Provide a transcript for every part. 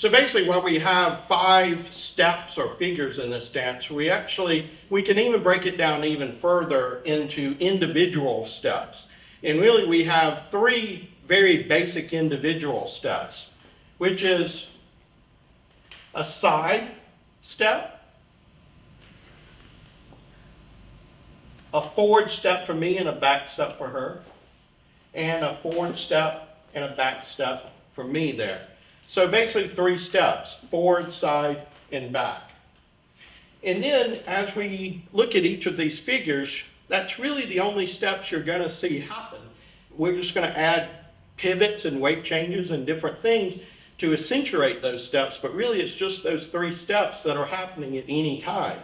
So basically, while we have 5 steps or figures in this dance, we can even break it down even further into individual steps. And really, we have 3 very basic individual steps, which is a side step, a forward step for me and a back step for her, and a forward step and a back step for me there. So basically 3 steps, forward, side, and back. And then as we look at each of these figures, that's really the only steps you're going to see happen. We're just going to add pivots and weight changes and different things to accentuate those steps, but really it's just those 3 steps that are happening at any time.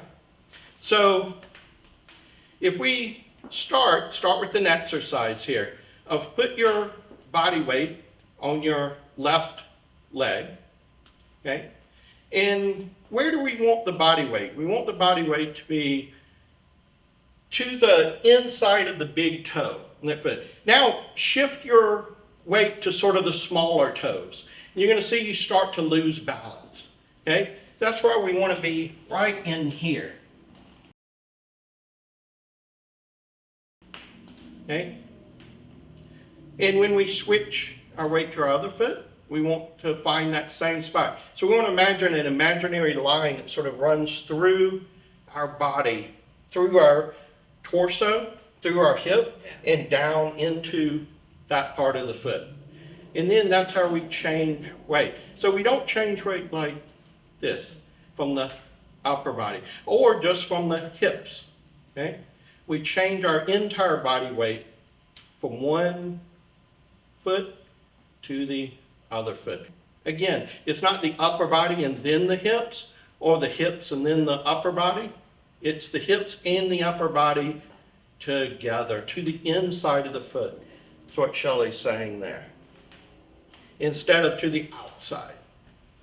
So if we start with an exercise here of put your body weight on your left leg, okay? And where do we want the body weight? We want the body weight to be to the inside of the big toe. Now shift your weight to sort of the smaller toes. You're going to see you start to lose balance, okay? That's where we want to be, right in here. Okay? And when we switch our weight to our other foot, we want to find that same spot. So we want to imagine an imaginary line that sort of runs through our body, through our torso, through our hip, and down into that part of the foot. And then that's how we change weight. So we don't change weight like this, from the upper body, or just from the hips, okay? We change our entire body weight from one foot to the other foot. Again, it's not the upper body and then the hips, or the hips and then the upper body. It's the hips and the upper body together, to the inside of the foot. That's what Shelley's saying there. Instead of to the outside.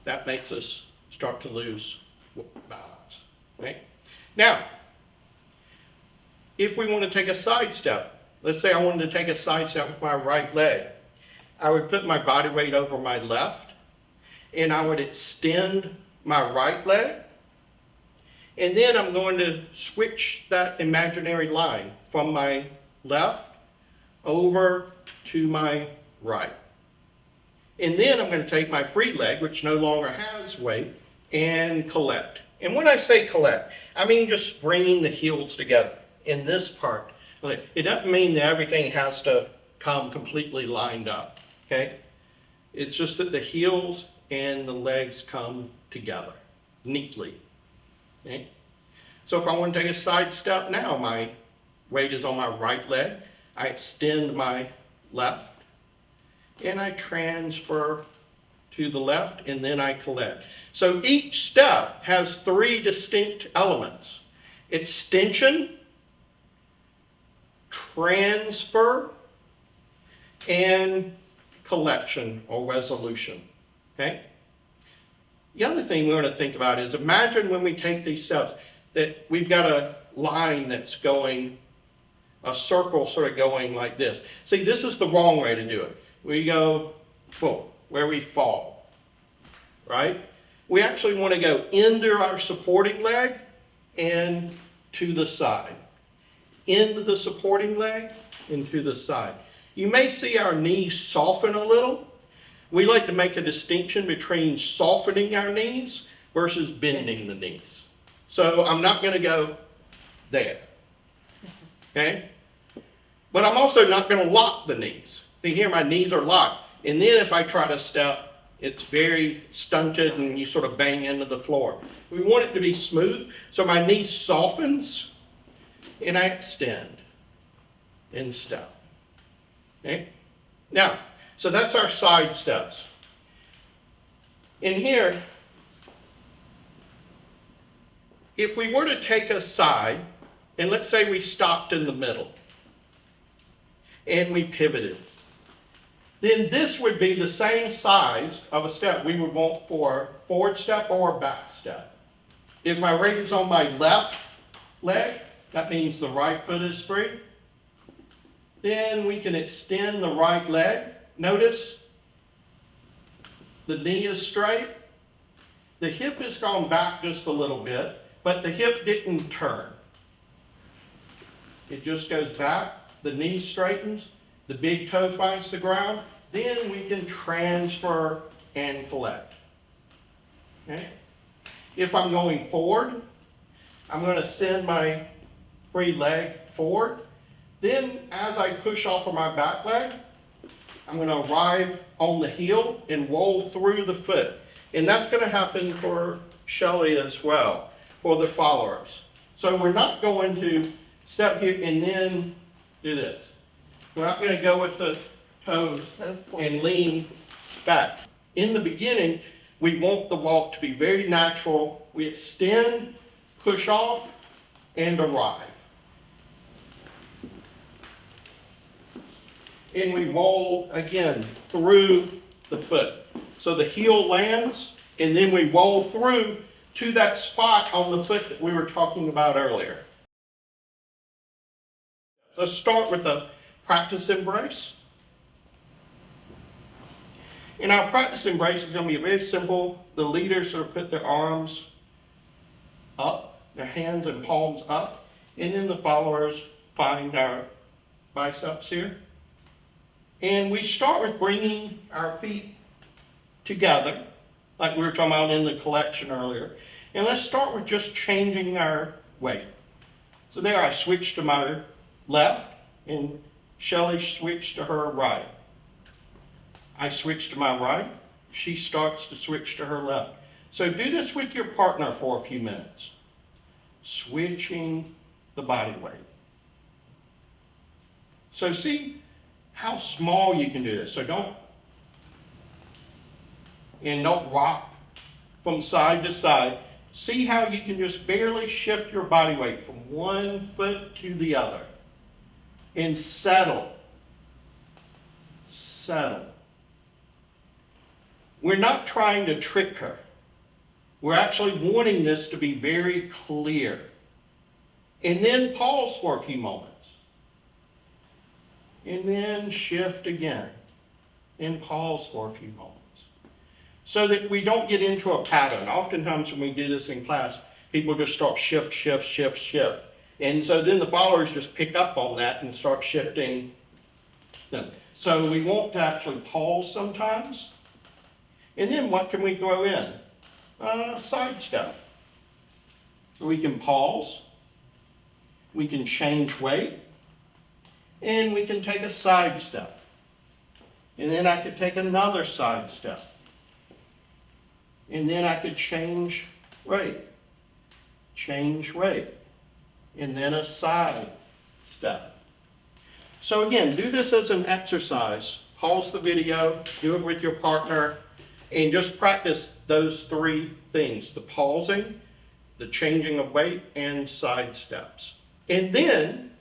That makes us start to lose balance. Okay? Now, if we want to take a side step, let's say I wanted to take a side step with my right leg, I would put my body weight over my left, and I would extend my right leg, and then I'm going to switch that imaginary line from my left over to my right. And then I'm going to take my free leg, which no longer has weight, and collect. And when I say collect, I mean just bringing the heels together in this part. It doesn't mean that everything has to come completely lined up, okay? It's just that the heels and the legs come together neatly, okay? So if I want to take a side step now, my weight is on my right leg. I extend my left, and I transfer to the left, and then I collect. So each step has 3 distinct elements: extension, transfer, and collection or resolution, okay? The other thing we want to think about is, imagine when we take these steps that we've got a line that's going, a circle sort of going like this. See, this is the wrong way to do it. We go, boom, where we fall, right? We actually want to go into our supporting leg and to the side. Into the supporting leg and to the side. You may see our knees soften a little. We like to make a distinction between softening our knees versus bending the knees. So I'm not going to go there, okay? But I'm also not going to lock the knees. See here, my knees are locked. And then if I try to step, it's very stunted and you sort of bang into the floor. We want it to be smooth, so my knee softens and I extend and step. Okay? Now, so that's our side steps. In here, if we were to take a side, and let's say we stopped in the middle, and we pivoted, then this would be the same size of a step we would want for a forward step or a back step. If my weight is on my left leg, that means the right foot is free. Then we can extend the right leg. Notice the knee is straight the hip has gone back just a little bit, but the hip didn't turn. It just goes back, the knee straightens, the big toe finds the ground, then we can transfer and collect. Okay? If I'm going forward, I'm going to send my free leg forward. Then as I push off of my back leg, I'm going to arrive on the heel and roll through the foot. And that's going to happen for Shelley as well, for the followers. So we're not going to step here and then do this. We're not going to go with the toes and lean back. In the beginning, we want the walk to be very natural. We extend, push off, and arrive. And we roll again through the foot. So the heel lands, and then we roll through to that spot on the foot that we were talking about earlier. Let's start with the practice embrace. And our practice embrace is going to be very simple. The leaders sort of put their arms up, their hands and palms up, and then the followers find our biceps here. And we start with bringing our feet together, like we were talking about in the collection earlier. And let's start with just changing our weight. So there I switch to my left, and Shelley switched to her right. I switch to my right, she starts to switch to her left. So do this with your partner for a few minutes. Switching the body weight. So see how small you can do this. So don't rock from side to side. See how you can just barely shift your body weight from one foot to the other. And settle. Settle. We're not trying to trick her. We're actually wanting this to be very clear. And then pause for a few moments. And then shift again. And pause for a few moments. So that we don't get into a pattern. Oftentimes when we do this in class, people just start shift, shift, shift, shift. And so then the followers just pick up on that and start shifting them. So we want to actually pause sometimes. And then what can we throw in? Side step. So we can pause. We can change weight. And we can take a side step. And then I could take another side step. And then I could change weight. Change weight. And then a side step. So again, do this as an exercise. Pause the video, do it with your partner, and just practice those three things: the pausing, the changing of weight, and side steps. And then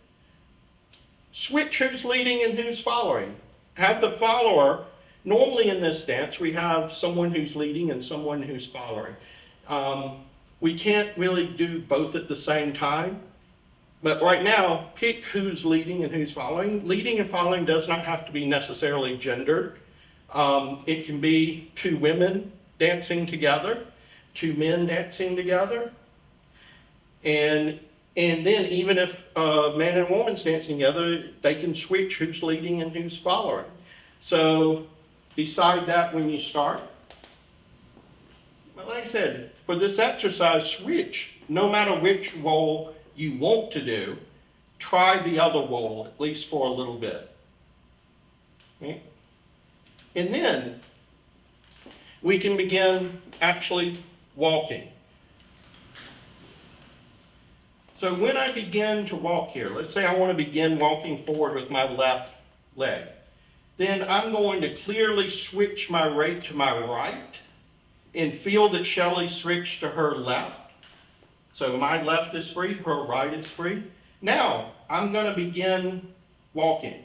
switch who's leading and who's following. Have the follower. Normally in this dance, we have someone who's leading and someone who's following. We can't really do both at the same time. But right now, pick who's leading and who's following. Leading and following does not have to be necessarily gendered. It can be two women dancing together, two men dancing together. And then even if a man and a woman's dancing together, they can switch who's leading and who's following. So decide that when you start. But like I said, for this exercise, switch. No matter which role you want to do, try the other role, at least for a little bit. Okay? And then we can begin actually walking. So when I begin to walk here, let's say I want to begin walking forward with my left leg, then I'm going to clearly switch my weight to my right and feel that Shelley switched to her left. So my left is free, her right is free. Now, I'm going to begin walking.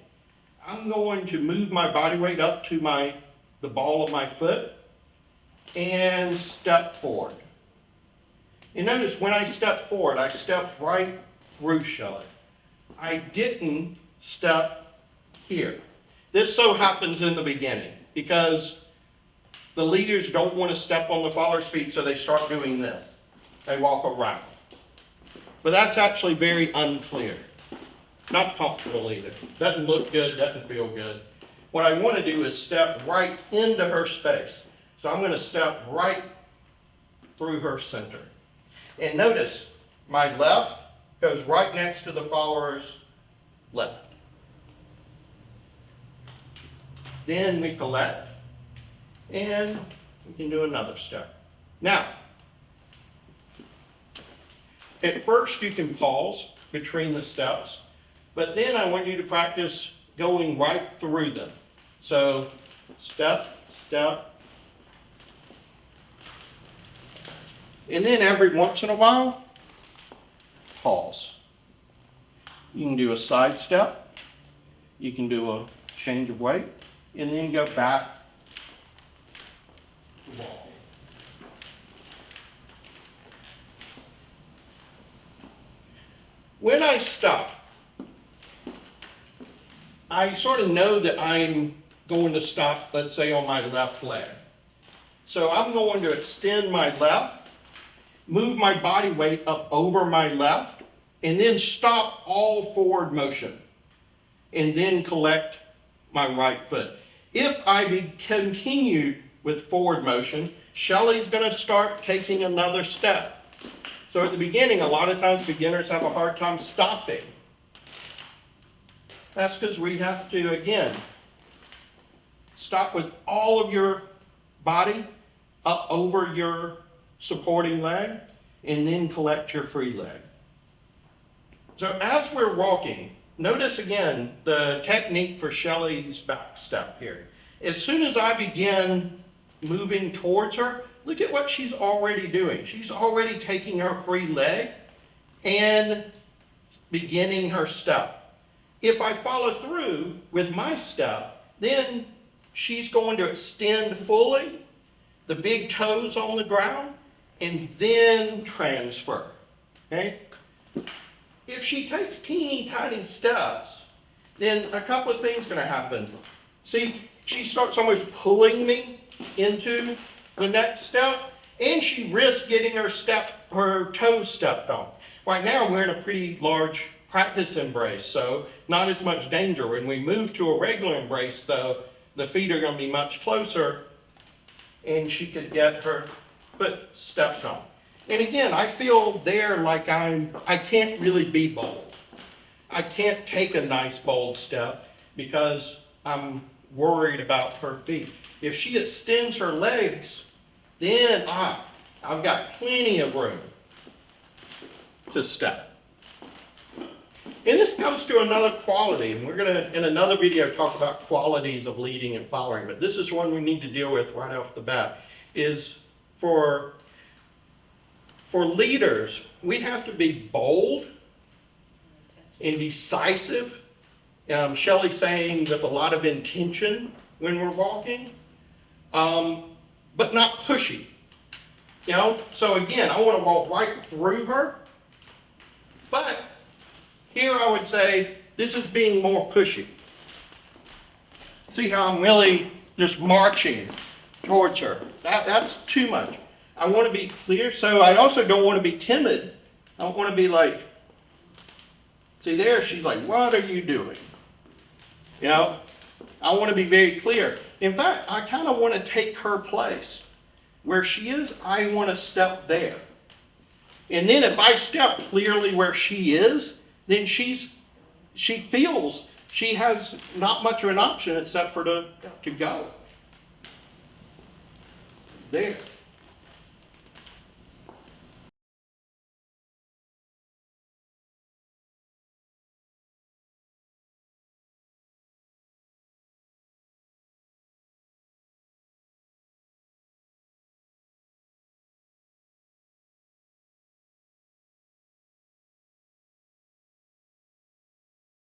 I'm going to move my body weight up to the ball of my foot and step forward. And notice when I step forward, I step right through Shelley. I didn't step here. This so happens in the beginning because the leaders don't want to step on the follower's feet, so they start doing this. They walk around. But that's actually very unclear. Not comfortable either. Doesn't look good, doesn't feel good. What I want to do is step right into her space. So I'm going to step right through her center. And notice, my left goes right next to the follower's left. Then we collect, and we can do another step. Now, at first you can pause between the steps, but then I want you to practice going right through them. So, step, step, and then every once in a while, pause. You can do a side step, you can do a change of weight, and then go back to walking. When I stop, I sort of know that I'm going to stop, let's say, on my left leg. So I'm going to extend my left, move my body weight up over my left, and then stop all forward motion, and then collect my right foot. If I continued with forward motion, Shelley's going to start taking another step. So at the beginning, a lot of times beginners have a hard time stopping. That's because we have to, again, stop with all of your body up over your supporting leg, and then collect your free leg. So as we're walking, notice again the technique for Shelley's back step here. As soon as I begin moving towards her, look at what she's already doing. She's already taking her free leg and beginning her step. If I follow through with my step, then she's going to extend fully, the big toes on the ground, and then transfer, okay? If she takes teeny tiny steps, then a couple of things are going to happen. See, she starts almost pulling me into the next step, and she risks getting her toes stepped on. Right now, we're in a pretty large practice embrace, so not as much danger. When we move to a regular embrace, though, the feet are going to be much closer, and she could get her foot stepped on. And again, I feel there like I can't really be bold. I can't take a nice bold step because I'm worried about her feet. If she extends her legs, then I've got plenty of room to step. And this comes to another quality, and we're going to, in another video, talk about qualities of leading and following, but this is one we need to deal with right off the bat, is for leaders, we have to be bold and decisive. Shelley saying with a lot of intention when we're walking, but not pushy. You know, so again, I want to walk right through her, but here I would say this is being more pushy. See how I'm really just marching towards her. That's too much. I want to be clear, so I also don't want to be timid. I don't want to be like, see there, she's like, what are you doing? You know, I want to be very clear. In fact, I kind of want to take her place. Where she is, I want to step there. And then if I step clearly where she is, then she feels she has not much of an option except for to go. There.